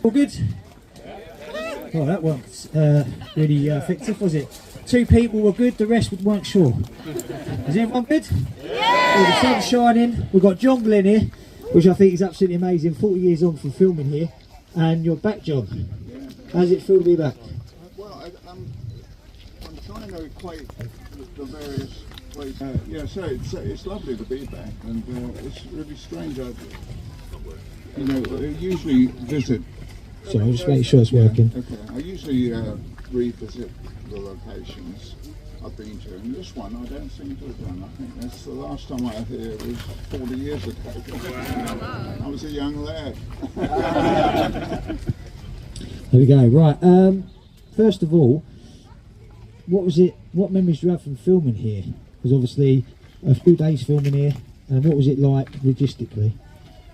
All good? Oh, that wasn't really effective, was it? 2 people were good, the rest weren't sure. Is everyone good? Yeah! Well, the sun's shining. We've got Glen here, which I think is absolutely amazing. 40 years on from filming here. And you're back, John. Yeah. How does it feel to be back? Well, I'm trying to equate the various ways. Yeah, so it's lovely to be back, and it's really strange. I usually visit. So I'll just make sure it's working. Okay, I usually revisit the locations I've been to, and this one I don't seem to have done. I think that's the last time I was here was 40 years ago. Wow. I was a young lad. There we go. Right. First of all, what memories do you have from filming here? Because obviously a few days filming here, and what was it like logistically?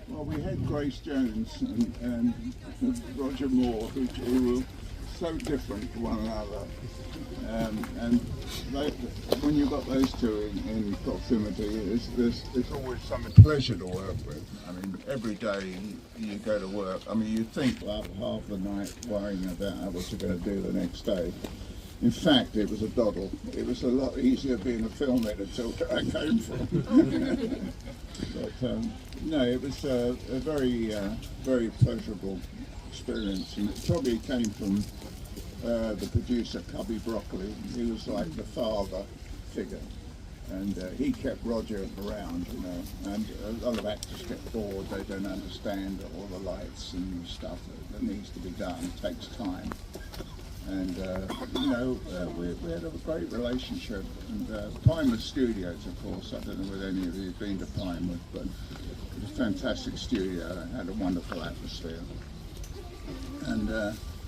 Well, we had Grace Jones and Roger Moore, who were so different to one another. And when you've got those two in proximity, it's always some pleasure to work with. I mean, every day you go to work, I mean, you think half the night worrying about what you're going to do the next day. In fact, it was a doddle. It was a lot easier being a film editor where I came from. But no, it was a very, very pleasurable experience, and it probably came from the producer, Cubby Broccoli. He was like the father figure, and he kept Roger around, you know, and a lot of actors get bored, they don't understand all the lights and stuff that needs to be done, it takes time. And you know, we had a great relationship, and Pinewood Studios, of course, I don't know whether any of you have been to Pinewood, but it was a fantastic studio, it had a wonderful atmosphere. And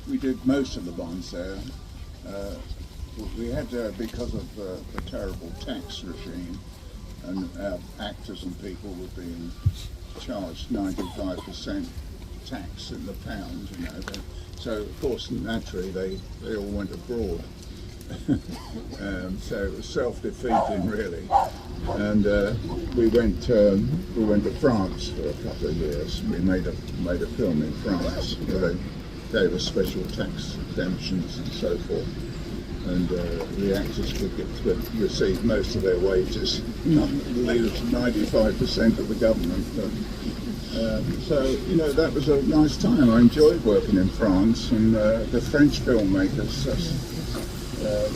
we did most of the bonds there. We had, because of the terrible tax regime, and our actors and people were being charged 95% tax in the pound, you know. So of course, naturally, they all went abroad. So it was self-defeating, really. And we went to France for a couple of years. We made a film in France where they gave us special tax exemptions and so forth. And the actors could receive most of their wages, leave 95% of the government. So, you know, that was a nice time. I enjoyed working in France, and the French filmmakers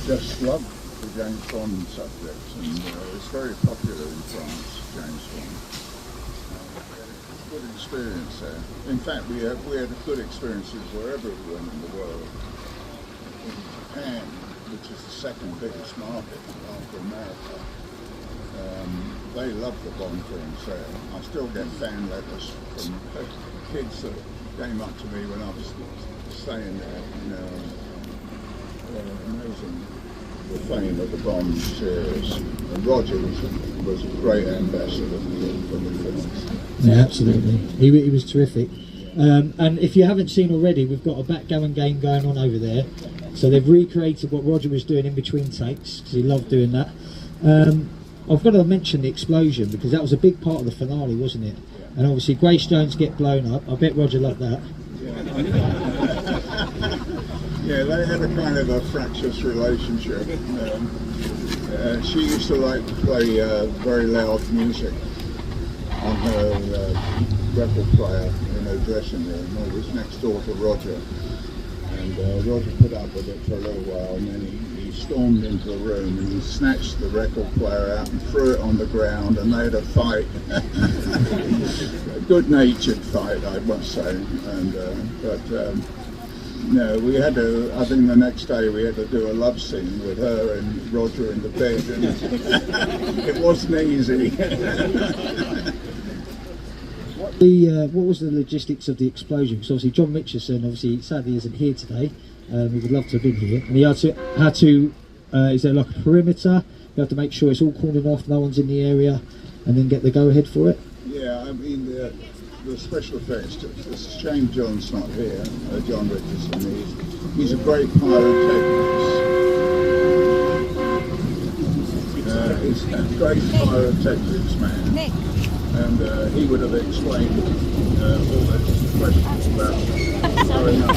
just loved the James Bond subject, and it's very popular in France, James Bond. Good experience there. In fact, we had good experiences wherever we went in the world. In Japan, which is the second biggest market after America, they love the Bond films there. I still get fan letters from kids that came up to me when I was staying there, you know, amazing the fame of the Bond series. And Roger was a great ambassador for the films. Yeah, absolutely. He was terrific. And if you haven't seen already, we've got a backgammon game going on over there. So they've recreated what Roger was doing in between takes, because he loved doing that. I've got to mention the explosion, because that was a big part of the finale, wasn't it? And obviously Grace Jones get blown up. I bet Roger loved that. Yeah, they had a kind of a fractious relationship. She used to like to play very loud music on her record player in her dressing room. It was next door to Roger. And Roger put up with it for a little while, and then he stormed into the room and he snatched the record player out and threw it on the ground, and they had a fight. A good-natured fight, I must say. And no, we had to, I think the next day we had to do a love scene with her and Roger in the bed, and it wasn't easy. What was the logistics of the explosion? Because obviously John Richardson, obviously sadly isn't here today. We would love to have been here. And he had to is there like a perimeter? You have to make sure it's all cordoned off, no one's in the area, and then get the go-ahead for it? Yeah, I mean, the special effects, it's a shame John's not here, John Richardson. He's a great pyrotechnist. is a great pyrotechnics man. Nick. And he would have explained all those questions about going up. I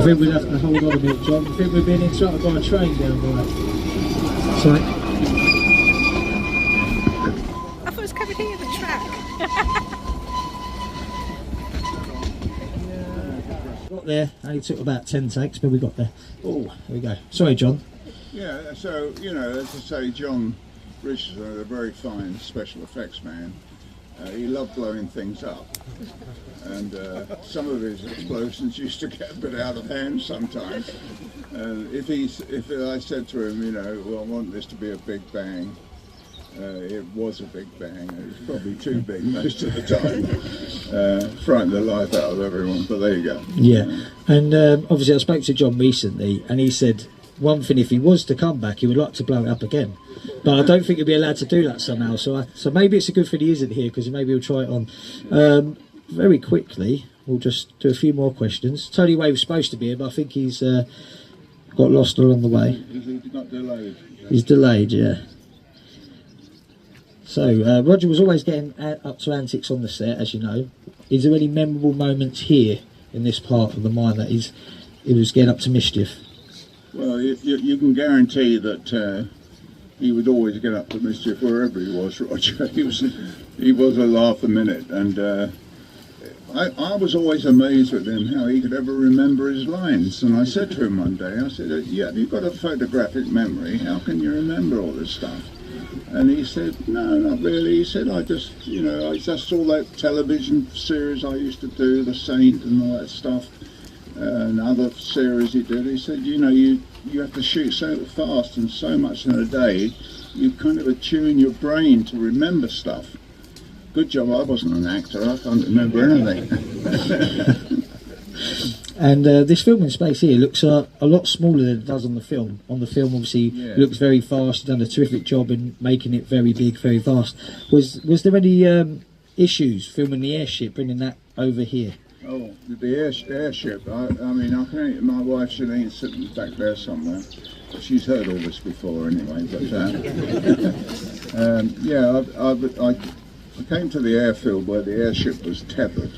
think we'd have to hold on a minute, John. I think we're being interrupted by a train down there. Sorry. I thought it was coming here, the track. Got there, only took about 10 takes, but we got there. Oh, there we go. Sorry, John. Yeah, so, you know, as I say, John Richardson was a very fine special effects man. He loved blowing things up, and some of his explosions used to get a bit out of hand sometimes. If I said to him, you know, well, I want this to be a big bang, it was a big bang. It was probably too big most of the time. Frightened the life out of everyone, but there you go. Yeah, and obviously I spoke to John recently, and he said one thing, if he was to come back, he would like to blow it up again. But I don't think he'll be allowed to do that somehow. So maybe it's a good thing he isn't here, because maybe he'll try it on. Very quickly, we'll just do a few more questions. Tony Waye was supposed to be here, but I think he's got lost along the way. He got delayed. He's delayed, yeah. So Roger was always getting up to antics on the set, as you know. Is there any memorable moments here in this part of the mine that he was getting up to mischief? Well, you can guarantee that he would always get up to mischief wherever he was, Roger. He was a laugh a minute, and I was always amazed with him how he could ever remember his lines. And I said to him one day, I said, yeah, you've got a photographic memory, how can you remember all this stuff? And he said, no, not really. He said, I just saw that television series I used to do, The Saint and all that stuff, and other series he did. He said, you know, you have to shoot so fast and so much in a day, you kind of attune your brain to remember stuff. Good job I wasn't an actor, I can't remember anything. And this filming space here looks a lot smaller than it does on the film. On the film, obviously, Yeah. it looks very fast. You've done a terrific job in making it very big, very fast. Was there any issues filming the airship, bringing that over here? Oh, the airship, I mean, my wife Shanine's sitting back there somewhere. She's heard all this before anyway, but yeah, I came to the airfield where the airship was tethered,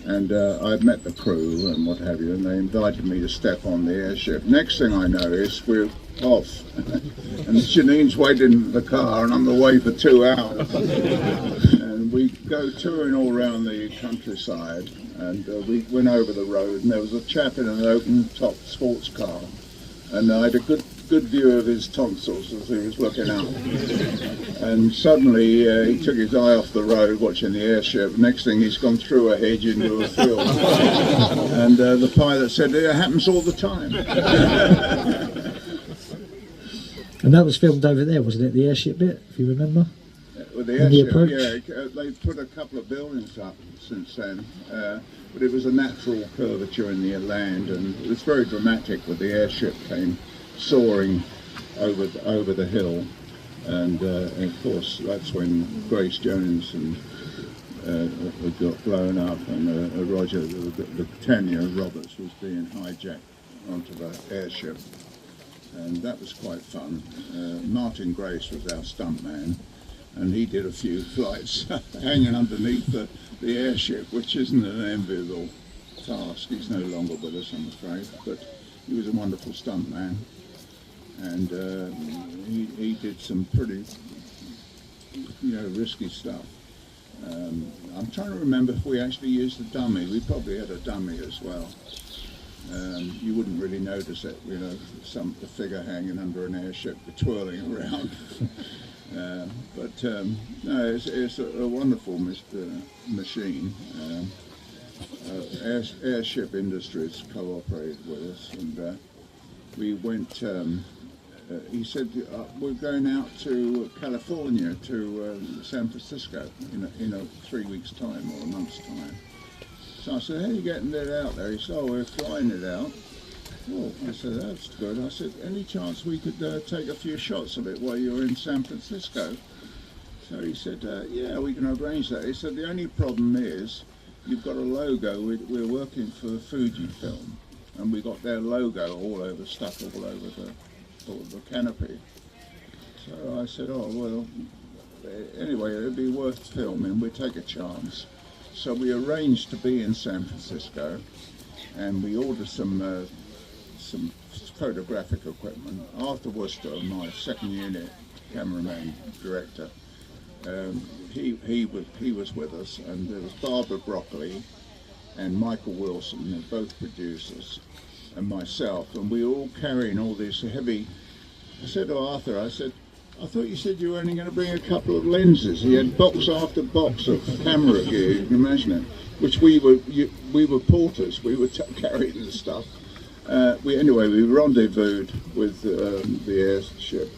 and I'd met the crew and what have you, and they invited me to step on the airship. Next thing I know is we're off, and Shanine's waiting in the car, and I'm away for 2 hours. And we go touring all around the countryside, and we went over the road, and there was a chap in an open-top sports car, and I had a good view of his tonsils as he was looking up. And suddenly he took his eye off the road watching the airship. Next thing he's gone through a hedge into a field. And the pilot said, it happens all the time. And that was filmed over there, wasn't it? The airship bit, if you remember? With the And the airship, approach? yeah, they've put a couple of buildings up since then. But it was a natural curvature in the land, and it was very dramatic when the airship came soaring over the hill, and of course that's when Grace Jones and got blown up, and Roger, the 10-year Roberts, was being hijacked onto the airship, and that was quite fun. Martin Grace was our stuntman, and he did a few flights hanging underneath the airship, which isn't an enviable task. He's no longer with us, I'm afraid, but he was a wonderful stuntman. And he did some pretty, risky stuff. I'm trying to remember if we actually used a dummy. We probably had a dummy as well. You wouldn't really notice it, the figure hanging under an airship, twirling around. But no, it's a wonderful machine. Airship Industries cooperated with us, and we went. He said, we're going out to California, to San Francisco in a 3 weeks' time or a month's time. So I said, how are you getting it out there? He said, oh, we're flying it out. Oh, I said, that's good. I said, any chance we could take a few shots of it while you're in San Francisco? So he said, yeah, we can arrange that. He said, the only problem is you've got a logo. We're working for Fujifilm, and we got their logo all over, stuck all over the canopy. So I said, oh, well, anyway, it'd be worth filming, we'd take a chance. So we arranged to be in San Francisco, and we ordered some photographic equipment. Arthur Worcester, my second unit cameraman director, he was with us, and there was Barbara Broccoli and Michael Wilson, they're both producers, and myself, and we were all carrying all this heavy. I said to Arthur, I said, I thought you said you were only going to bring a couple of lenses. He had box after box of camera gear, you can imagine it, which we were porters, we were carrying the stuff. Anyway, we rendezvoused with the airship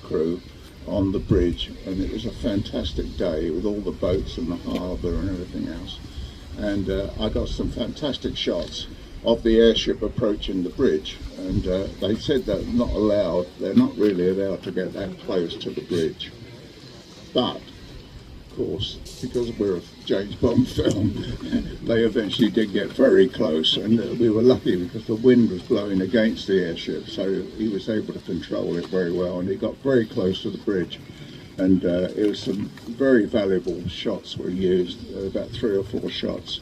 crew on the bridge, and it was a fantastic day with all the boats and the harbour and everything else. And I got some fantastic shots of the airship approaching the bridge, and they said they're not really allowed to get that close to the bridge. But, of course, because we're a James Bond film, they eventually did get very close, and we were lucky because the wind was blowing against the airship, so he was able to control it very well, and he got very close to the bridge. And it was some very valuable shots were used, about 3 or 4 shots,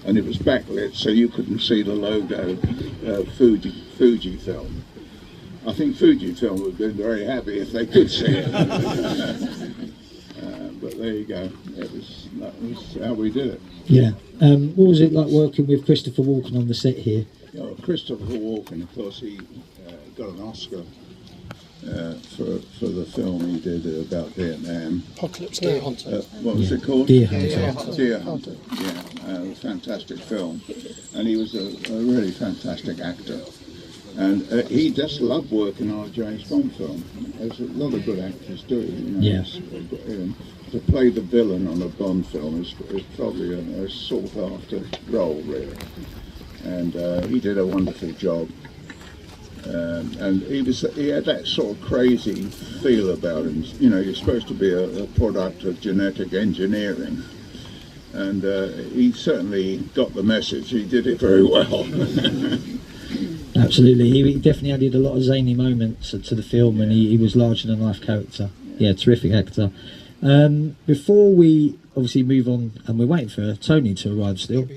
and it was backlit so you couldn't see the logo Fujifilm. I think Fujifilm would have been very happy if they could see it. But there you go, that was how we did it. Yeah. What was it like working with Christopher Walken on the set here? Christopher Walken, of course, he got an Oscar for the film he did about Vietnam. Apocalypse Deer Hunter. What was it called? Deer Hunter. Deer Hunter. Yeah, a fantastic film, and he was a really fantastic actor. And he just loved working on a James Bond film. As a lot of good actors do. You know, Yes. To play the villain on a Bond film is probably a sought after role, really. And he did a wonderful job. And he had that sort of crazy feel about him. You know, you're supposed to be a product of genetic engineering, and he certainly got the message. He did it very well. Absolutely, he definitely added a lot of zany moments to the film, and he was larger than life character. Yeah, terrific actor. Before we obviously move on, and we're waiting for Tony to arrive still.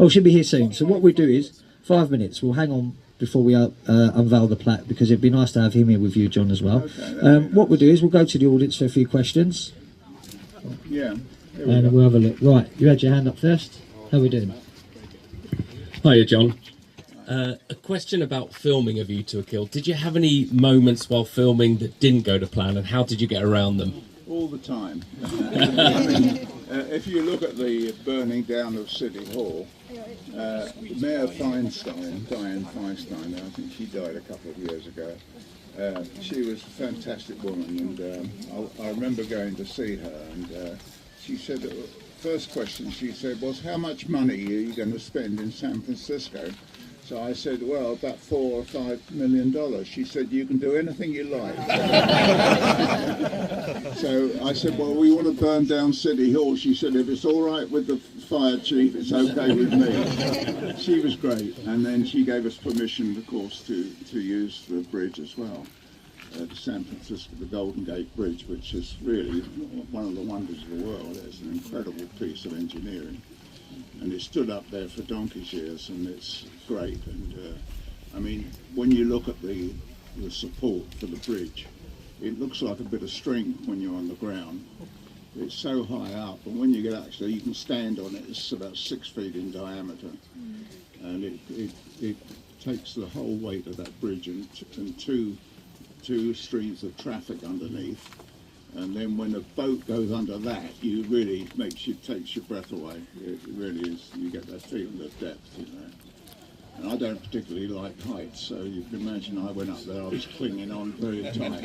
She'll be here soon. So what we do is 5 minutes. We'll hang on before we unveil the plaque, because it'd be nice to have him here with you, John, as well. Okay, what we'll do is we'll go to the audience for a few questions. Yeah. And we'll have a look. Right, you had your hand up first. How are we doing? Hiya, John. A question about filming of You Two Are Killed. Did you have any moments while filming that didn't go to plan, and how did you get around them? All the time. I mean, if you look at the burning down of City Hall, Mayor Feinstein, Diane Feinstein, I think she died a couple of years ago. She was a fantastic woman, and I remember going to see her, and she said, the first question she said was, how much money are you going to spend in San Francisco? So I said, well, about $4 or $5 million. She said, you can do anything you like. So I said, well, we want to burn down City Hall. She said, if it's all right with the fire chief, it's okay with me. She was great. And then she gave us permission, of course, to use the bridge as well. The San Francisco, the Golden Gate Bridge, which is really one of the wonders of the world. It's an incredible piece of engineering. And it stood up there for donkey's years, and it's great. And I mean, when you look at the support for the bridge, it looks like a bit of string when you're on the ground. It's so high up, and when you get actually, you can stand on it. It's about 6 feet in diameter, and it takes the whole weight of that bridge and two streams of traffic underneath. And then when a boat goes under that, you really takes your breath away. It really is. You get that feeling of depth, you know. And I don't particularly like heights, so you can imagine I went up there. I was clinging on very tight.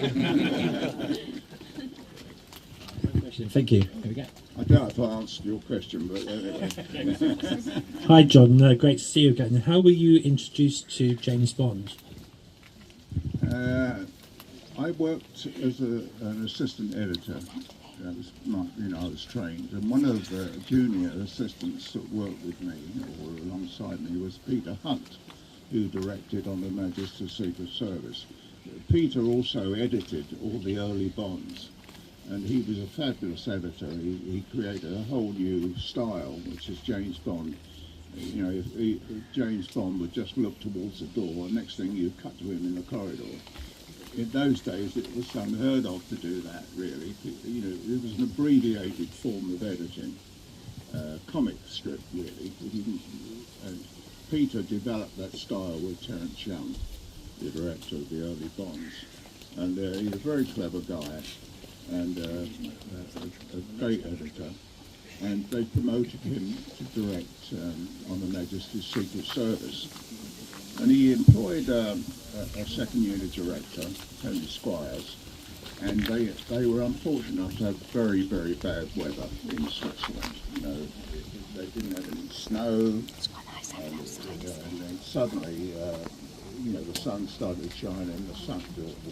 Thank you. There we go. I doubt if I answered your question, but anyway. Hi, John. Great to see you again. How were you introduced to James Bond? I worked as an assistant editor. That was I was trained, and one of the junior assistants that worked with me or alongside me was Peter Hunt, who directed on Her Majesty's Secret Service. Peter also edited all the early Bonds, and he was a fabulous editor. He created a whole new style, which is James Bond. You know, if James Bond would just look towards the door, and next thing you cut to him in the corridor. In those days, it was unheard of to do that, really. You know, it was an abbreviated form of editing, comic strip, really. And Peter developed that style with Terence Young, the director of the early Bonds. And he was a very clever guy and a great editor. And they promoted him to direct on Her Majesty's Secret Service. And he employed a second unit director, Tony Squires, and they were unfortunate enough to have very, very bad weather in Switzerland. You know, they didn't have any snow, and then suddenly, you know, the sun started shining, the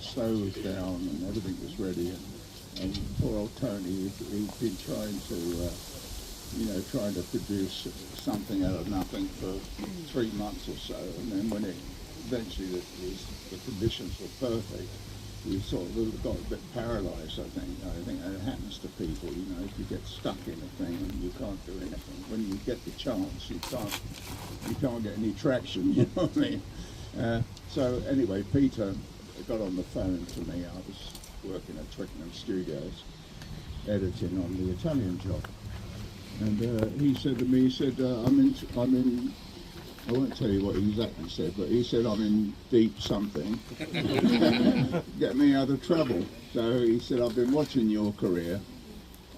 snow was down, and everything was ready. And poor old Tony, he'd been trying to produce something out of nothing for 3 months or so, and then when it eventually the conditions were perfect, he sort of got a bit paralysed. I think that happens to people. You know, if you get stuck in a thing and you can't do anything, when you get the chance, you can't get any traction. You know what I mean? So anyway, Peter got on the phone to me. I was working at Twickenham Studios, editing on the Italian job. And he said to me, he said, I won't tell you what he exactly said, but he said, I'm in deep something. Get me out of trouble. So he said, I've been watching your career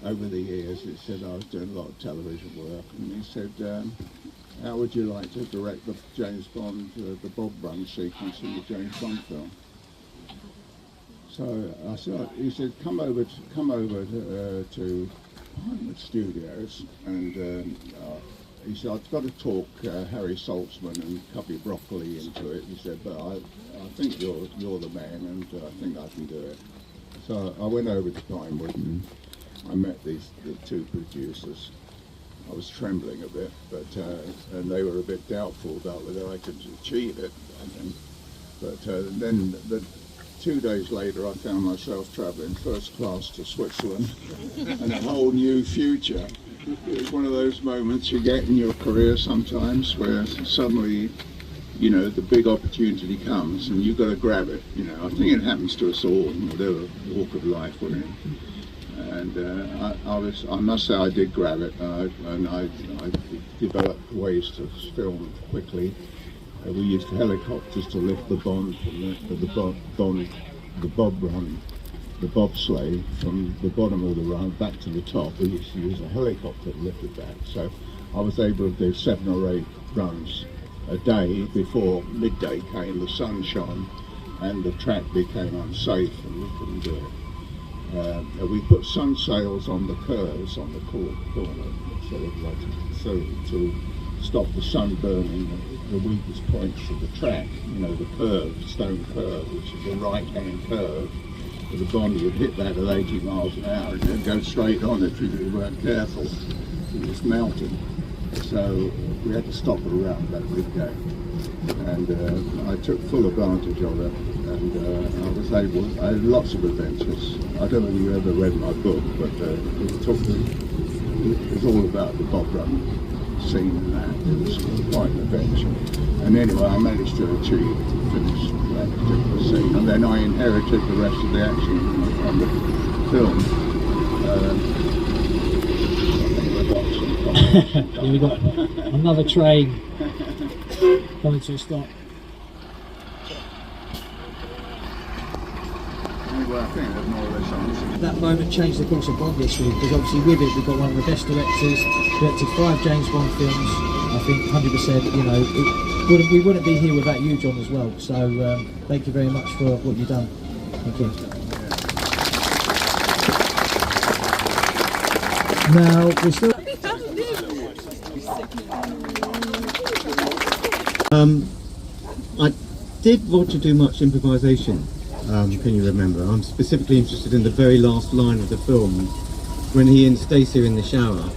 over the years. He said, I was doing a lot of television work. And he said, how would you like to direct the James Bond, the Bob Run sequence in the James Bond film? So I said, he said, come over to Hollywood Studios, and he said, I've got to talk Harry Saltzman and Cubby Broccoli into it. He said, but I think you're the man, and I think I can do it. So I went over to Pinewood and I met the two producers. I was trembling a bit, but and they were a bit doubtful about whether I could achieve it, I think. But then 2 days later, I found myself travelling first class to Switzerland and a whole new future. It was one of those moments you get in your career sometimes where suddenly, you know, the big opportunity comes and you've got to grab it. You know, I think it happens to us all, whatever walk of life we're in. And I must say I did grab it, and I developed ways to film quickly. We used helicopters to lift the Bond from the Bob Run, the bobsleigh from the bottom of the run back to the top. We used to use a helicopter to lift it back. So I was able to do 7 or 8 runs a day before midday came. The sun shone and the track became unsafe and we couldn't do it. We put sun sails on the curves on the corner, so to stop the sun burning the weakest points of the track. You know, the curve, stone curve, which is the right-hand curve. The Bond would hit that at 80 miles an hour and then go straight on if you weren't careful. It was mountain, so we had to stop it around that midday. And I took full advantage of it, and I had lots of adventures. I don't know if you ever read my book, but it was all about the Bob Run scene and that. It was quite an adventure. And anyway, I managed to finish that particular scene, and then I inherited the rest of the action on the film. Here we got another train coming to a stop. Anyway, I think that more or less answered. That moment changed the course of Bond history, because obviously with it we've got one of the best directors, directed 5 James Bond films. I think 100%, you know, we wouldn't be here without you, John, as well. So thank you very much for what you've done. Thank you. Now we're still. I did Roger do much improvisation? Can you remember? I'm specifically interested in the very last line of the film when he and Stacey are in the shower,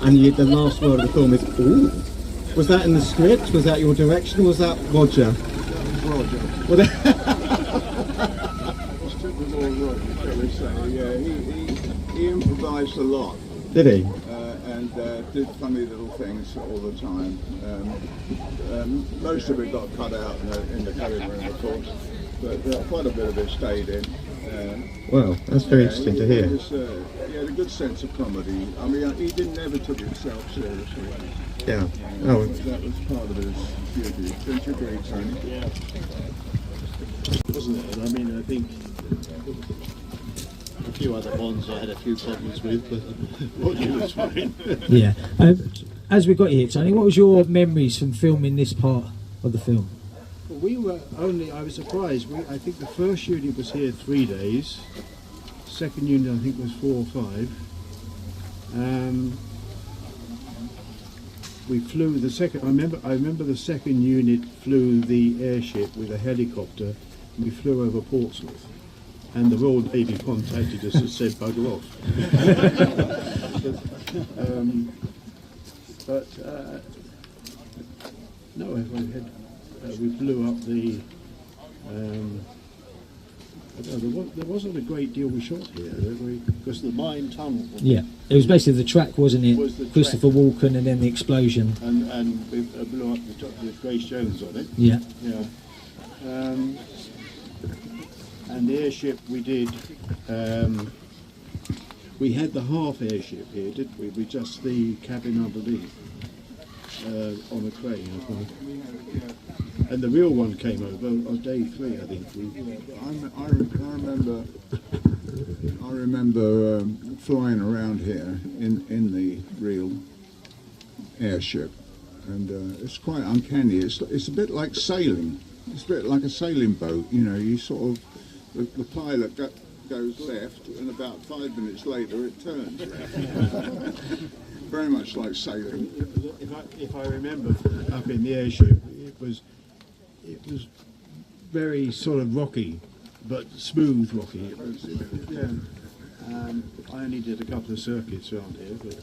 and the last word of the film is "ooh." Was that in the script? Was that your direction? Or was that Roger? Roger. shall we say. Yeah, he improvised a lot. Did he? And did funny little things all the time. Most of it got cut out in the cutting room, of course, but quite a bit of it stayed in. Well, that's very interesting to hear. He had a good sense of comedy. I mean, he never took himself seriously. Yeah. That was part of his beauty. Don't you agree, Tony? Yeah. Wasn't it? And I mean, I think a few other Bonds I had a few problems with, but Roger was fine. Yeah. As we got here, Tony, what was your memories from filming this part of the film? We were only, I was surprised, I think the first unit was here 3 days, second unit I think was 4 or 5. We flew the second, I remember the second unit flew the airship with a helicopter, and we flew over Portsmouth. And the Royal Navy contacted us and said bugger off. No, we blew up the. There wasn't a great deal we shot here because the mine tunnel. Yeah, it was basically the track, wasn't it? Was the Christopher Walken and then the explosion. And we blew up the top with Grace Jones on it. Yeah. Yeah. And the airship we did. We had the half airship here, didn't we? With just the cabin underneath on a crane, I think. And the real one came over on day 3, I think. I remember flying around here in the real airship, and it's quite uncanny. It's a bit like sailing. It's a bit like a sailing boat. You know, you sort of the pilot goes left, and about 5 minutes later it turns. Very much like sailing. If I remember, up in the airship, it was very sort of rocky, but smooth rocky. It was, yeah. I only did a couple of circuits around here, but.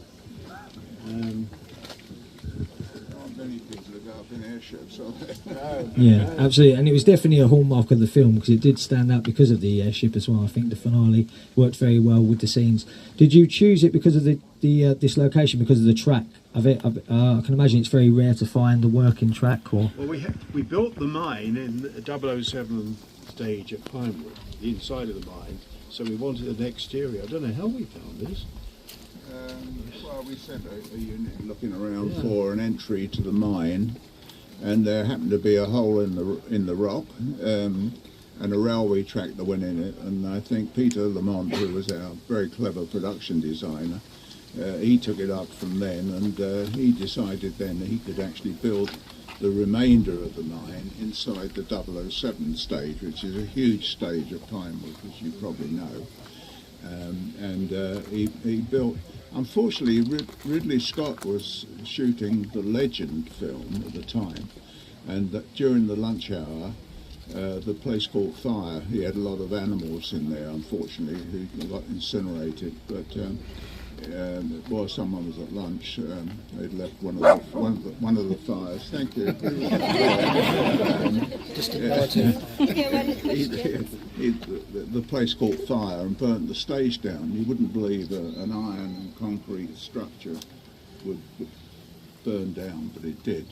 Many people who go up in airships, are there? Yeah, absolutely, and it was definitely a hallmark of the film because it did stand out because of the airship as well. I think the finale worked very well with the scenes. Did you choose it because of the this location, because of the track of it? I can imagine it's very rare to find a working track. Or Well, we built the mine in the 007 stage at Pinewood, the inside of the mine. So we wanted an exterior. I don't know how we found this. Well, we sent a unit looking around for an entry to the mine, and there happened to be a hole in the rock, and a railway track that went in it. And I think Peter Lamont, who was our very clever production designer, he took it up from then, and he decided then that he could actually build the remainder of the mine inside the 007 stage, which is a huge stage of Pinewood, as you probably know. He built. Unfortunately, Ridley Scott was shooting the Legend film at the time, and during the lunch hour, the place caught fire. He had a lot of animals in there, unfortunately, who got incinerated. But while someone was at lunch, they'd left one of the fires. Thank you. The place caught fire and burnt the stage down. You wouldn't believe an iron and concrete structure would burn down, but it did.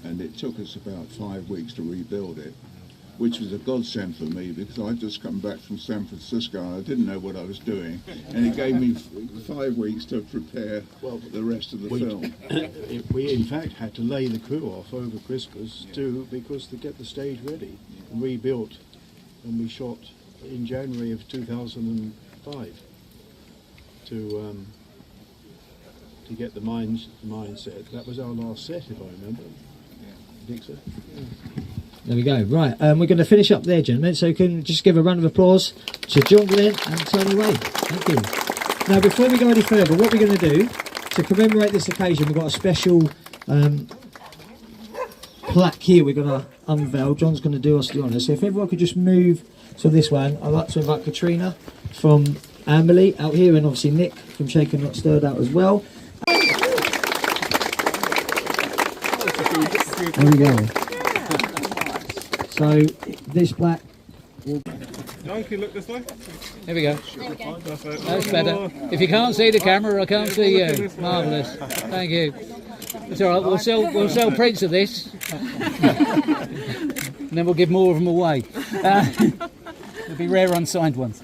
And it took us about 5 weeks to rebuild it, which was a godsend for me because I'd just come back from San Francisco and I didn't know what I was doing. And it gave me 5 weeks to prepare the rest of the film. We in fact had to lay the crew off over Christmas to get the stage ready and rebuilt. And we shot in January of 2005 to get the mine set. That was our last set, if I remember. I think so. Yeah. there we go. Right, we're going to finish up there, gentlemen. So you can just give a round of applause to John, Glen and Tony Waye. Thank you. Now, before we go any further, what we're going to do to commemorate this occasion, we've got a special plaque here we're going to unveil. John's going to do us the honour. So if everyone could just move to this one, I'd like to invite Katrina from Amberley out here, and obviously Nick from Shaken Not Stirred out as well. There we go. So this plaque will Donkey, look this way. Here we go. That's it. That's better. If you can't see the camera, I can't see you. Marvellous. Thank you. It's all right. We'll sell prints of this, and then we'll give more of them away. There'll be rare unsigned ones.